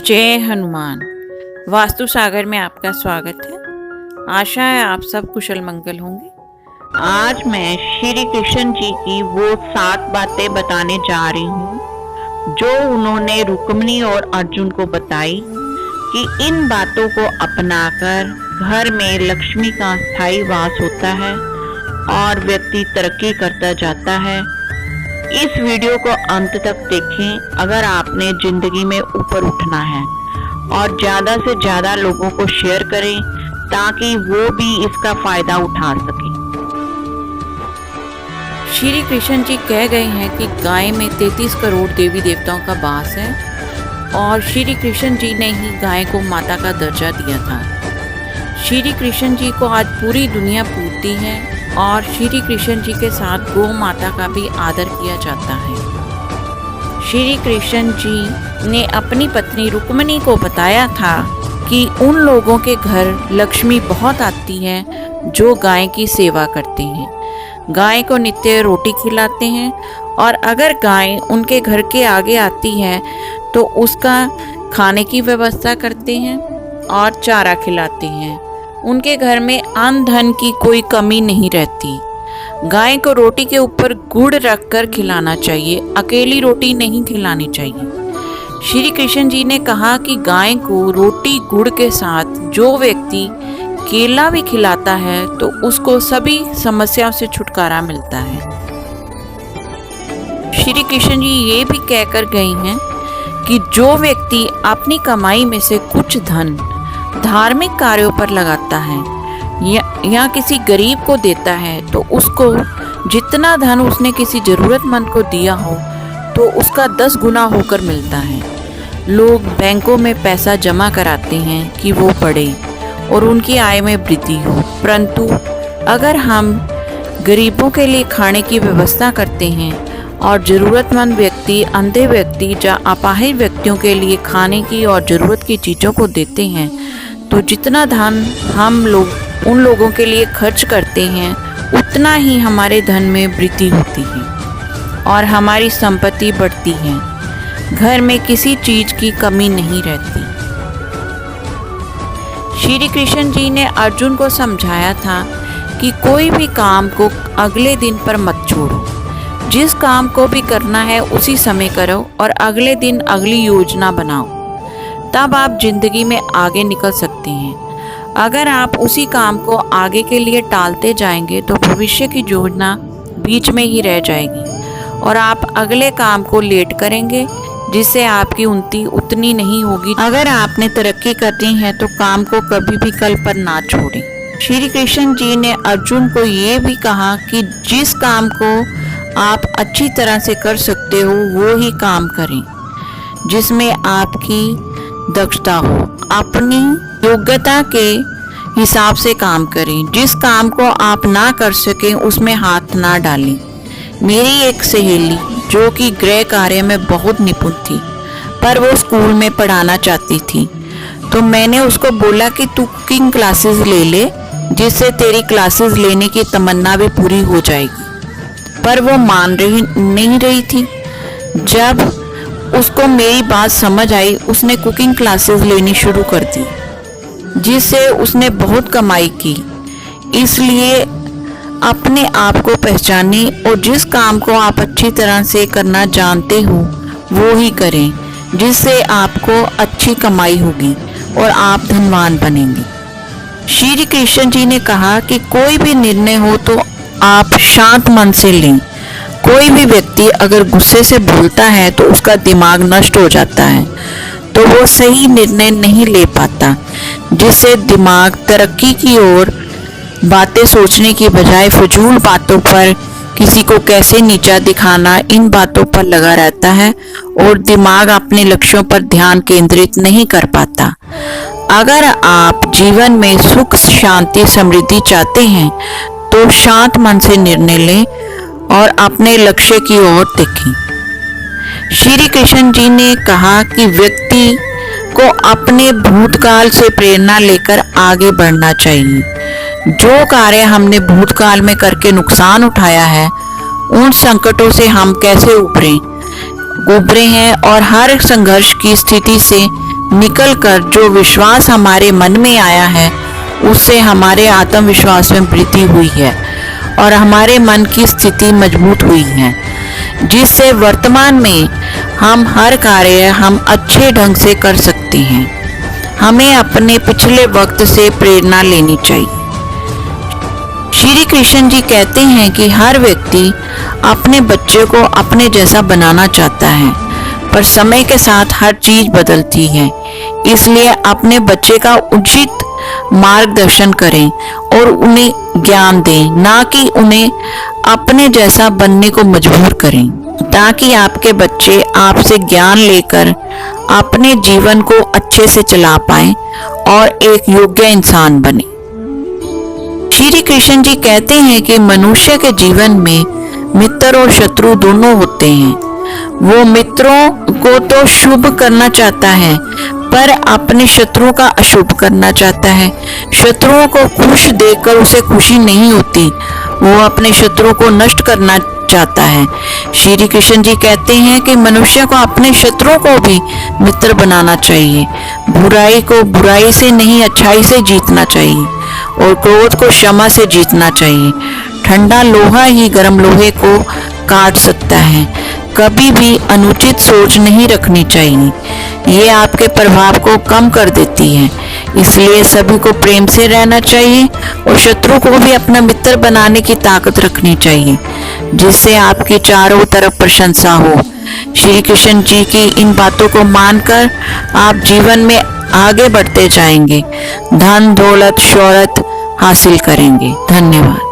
जय हनुमान। वास्तु सागर में आपका स्वागत है। आशा है आप सब कुशल मंगल होंगे। आज मैं श्री कृष्ण जी की वो 7 बातें बताने जा रही हूँ जो उन्होंने रुक्मिणी और अर्जुन को बताई कि इन बातों को अपनाकर घर में लक्ष्मी का स्थायी वास होता है और व्यक्ति तरक्की करता जाता है। इस वीडियो को अंत तक देखें अगर आपने जिंदगी में ऊपर उठना है, और ज्यादा से ज्यादा लोगों को शेयर करें ताकि वो भी इसका फायदा उठा सकें। श्री कृष्ण जी कह गए हैं कि गाय में 33 करोड़ देवी देवताओं का वास है और श्री कृष्ण जी ने ही गाय को माता का दर्जा दिया था। श्री कृष्ण जी को आज पूरी दुनिया पूजती है और श्री कृष्ण जी के साथ गौ माता का भी आदर किया जाता है। श्री कृष्ण जी ने अपनी पत्नी रुक्मिणी को बताया था कि उन लोगों के घर लक्ष्मी बहुत आती है जो गाय की सेवा करते हैं, गाय को नित्य रोटी खिलाते हैं, और अगर गाय उनके घर के आगे आती है तो उसका खाने की व्यवस्था करते हैं और चारा खिलाते हैं। उनके घर में अन्न धन की कोई कमी नहीं रहती। गाय को रोटी के ऊपर गुड़ रखकर खिलाना चाहिए, अकेली रोटी नहीं खिलानी चाहिए। श्री कृष्ण जी ने कहा कि गाय को रोटी गुड़ के साथ जो व्यक्ति केला भी खिलाता है तो उसको सभी समस्याओं से छुटकारा मिलता है। श्री कृष्ण जी ये भी कहकर गए हैं कि जो व्यक्ति अपनी कमाई में से कुछ धन धार्मिक कार्यों पर लगाता है या किसी गरीब को देता है तो उसको जितना धन उसने किसी जरूरतमंद को दिया हो तो उसका 10 गुना होकर मिलता है। लोग बैंकों में पैसा जमा कराते हैं कि वो बढ़े और उनकी आय में वृद्धि हो, परंतु अगर हम गरीबों के लिए खाने की व्यवस्था करते हैं और ज़रूरतमंद व्यक्ति, अंधे व्यक्ति या अपाहिज व्यक्तियों के लिए खाने की और ज़रूरत की चीज़ों को देते हैं तो जितना धन हम लोग उन लोगों के लिए खर्च करते हैं उतना ही हमारे धन में वृद्धि होती है और हमारी संपत्ति बढ़ती है। घर में किसी चीज़ की कमी नहीं रहती। श्री कृष्ण जी ने अर्जुन को समझाया था कि कोई भी काम को अगले दिन पर मत छोड़ो। जिस काम को भी करना है उसी समय करो और अगले दिन अगली योजना बनाओ, तब आप जिंदगी में आगे निकल सकते हैं। अगर आप उसी काम को आगे के लिए टालते जाएंगे तो भविष्य की योजना बीच में ही रह जाएगी और आप अगले काम को लेट करेंगे जिससे आपकी उन्नति उतनी नहीं होगी। अगर आपने तरक्की करनी है तो काम को कभी भी कल पर ना छोड़ें। श्री कृष्ण जी ने अर्जुन को ये भी कहा कि जिस काम को आप अच्छी तरह से कर सकते हो वो ही काम करें जिसमें आपकी दक्षता हो। अपनी योग्यता के हिसाब से काम करें। जिस काम को आप ना कर सकें उसमें हाथ ना डालें। मेरी एक सहेली जो कि गृह कार्य में बहुत निपुण थी पर वो स्कूल में पढ़ाना चाहती थी, तो मैंने उसको बोला कि तू कुकिंग क्लासेस ले ले जिससे तेरी क्लासेस लेने की तमन्ना भी पूरी हो जाएगी, पर वो मान नहीं रही थी। जब उसको मेरी बात समझ आई उसने कुकिंग क्लासेस लेनी शुरू कर दी जिससे उसने बहुत कमाई की। इसलिए अपने आप को पहचानें और जिस काम को आप अच्छी तरह से करना जानते हो वो ही करें जिससे आपको अच्छी कमाई होगी और आप धनवान बनेंगे। श्री कृष्ण जी ने कहा कि कोई भी निर्णय हो तो आप शांत मन से लें। कोई भी व्यक्ति अगर गुस्से से बोलता है तो उसका दिमाग नष्ट हो जाता है तो वो सही निर्णय नहीं ले पाता, जिससे दिमाग तरक्की की ओर बातें सोचने की बजाय फजूल बातों पर, किसी को कैसे नीचा दिखाना, इन बातों पर लगा रहता है और दिमाग अपने लक्ष्यों पर ध्यान केंद्रित नहीं कर पाता। अगर आप जीवन में सुख, शांति, समृद्धि चाहते हैं तो शांत मन से निर्णय लें और अपने लक्ष्य की ओर देखें। श्री कृष्ण जी ने कहा कि व्यक्ति को अपने भूतकाल से प्रेरणा लेकर आगे बढ़ना चाहिए। जो कार्य हमने भूतकाल में करके नुकसान उठाया है उन संकटों से हम कैसे उभरे हैं और हर संघर्ष की स्थिति से निकलकर जो विश्वास हमारे मन में आया है उससे हमारे आत्मविश्वास में वृद्धि हुई है और हमारे मन की स्थिति मजबूत हुई है, जिससे वर्तमान में हम हर कार्य हम अच्छे ढंग से कर सकते हैं। हमें अपने पिछले वक्त से प्रेरणा लेनी चाहिए। श्री कृष्ण जी कहते हैं कि हर व्यक्ति अपने बच्चे को अपने जैसा बनाना चाहता है, पर समय के साथ हर चीज बदलती है। इसलिए अपने बच्चे का उचित मार्गदर्शन करें और उन्हें ज्ञान दें, ना कि उन्हें अपने जैसा बनने को मजबूर करें, ताकि आपके बच्चे आपसे ज्ञान लेकर अपने जीवन को अच्छे से चला पाएं और एक योग्य इंसान बने। श्री कृष्ण जी कहते हैं कि मनुष्य के जीवन में मित्र और शत्रु दोनों होते हैं। वो मित्रों को तो शुभ करना चाहता है, पर अपने शत्रु का अशुभ करना चाहता है। शत्रुओं को खुश देखकर उसे खुशी नहीं होती, वो अपने शत्रु को नष्ट करना चाहता है। श्री कृष्ण जी कहते हैं कि मनुष्य को अपने शत्रुओं को भी मित्र बनाना चाहिए। बुराई को बुराई से नहीं, अच्छाई से जीतना चाहिए और क्रोध को क्षमा से जीतना चाहिए। ठंडा लोहा ही गर्म लोहे को काट सकता है। कभी भी अनुचित सोच नहीं रखनी चाहिए, ये आपके प्रभाव को कम कर देती है। इसलिए सभी को प्रेम से रहना चाहिए और शत्रु को भी अपना मित्र बनाने की ताकत रखनी चाहिए, जिससे आपकी चारों तरफ प्रशंसा हो। श्री कृष्ण जी की इन बातों को मानकर आप जीवन में आगे बढ़ते जाएंगे, धन दौलत शोहरत हासिल करेंगे। धन्यवाद।